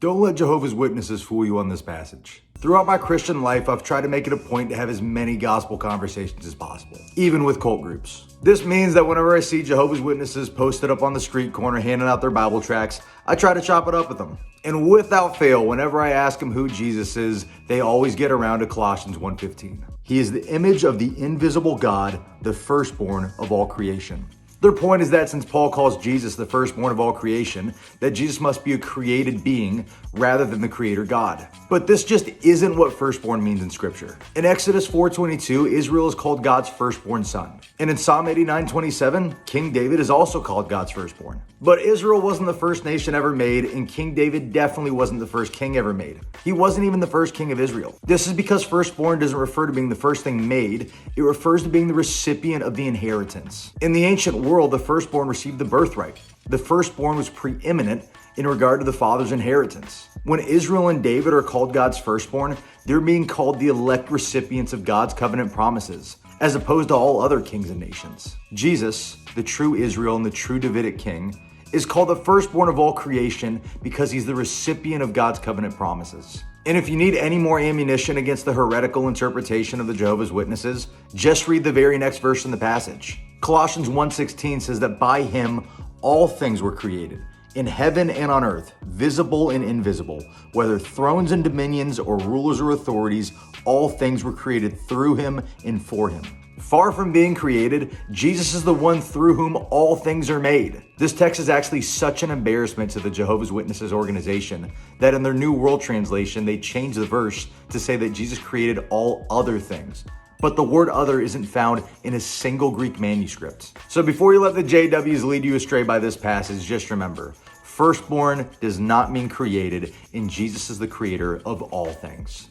Don't let Jehovah's Witnesses fool you on this passage. Throughout my Christian life, I've tried to make it a point to have as many gospel conversations as possible, even with cult groups. This means that whenever I see Jehovah's Witnesses posted up on the street corner handing out their Bible tracts, I try to chop it up with them. And without fail, whenever I ask them who Jesus is, they always get around to Colossians 1:15. He is the image of the invisible God, the firstborn of all creation. Their point is that since Paul calls Jesus the firstborn of all creation, that Jesus must be a created being rather than the creator God. But this just isn't what firstborn means in scripture. In Exodus 4:22, Israel is called God's firstborn son. And in Psalm 89:27, King David is also called God's firstborn. But Israel wasn't the first nation ever made, and King David definitely wasn't the first king ever made. He wasn't even the first king of Israel. This is because firstborn doesn't refer to being the first thing made, it refers to being the recipient of the inheritance. In the ancient world, the firstborn received the birthright. The firstborn was preeminent in regard to the father's inheritance. When Israel and David are called God's firstborn, they're being called the elect recipients of God's covenant promises, as opposed to all other kings and nations. Jesus, the true Israel and the true Davidic king, is called the firstborn of all creation because he's the recipient of God's covenant promises. And if you need any more ammunition against the heretical interpretation of the Jehovah's Witnesses, just read the very next verse in the passage. Colossians 1:16 says that by him all things were created, in heaven and on earth, visible and invisible, whether thrones and dominions or rulers or authorities, all things were created through him and for him. Far from being created, Jesus is the one through whom all things are made. This text is actually such an embarrassment to the Jehovah's Witnesses organization that in their New World Translation, they changed the verse to say that Jesus created all other things. But the word other isn't found in a single Greek manuscript. So before you let the JWs lead you astray by this passage, just remember, firstborn does not mean created, and Jesus is the creator of all things.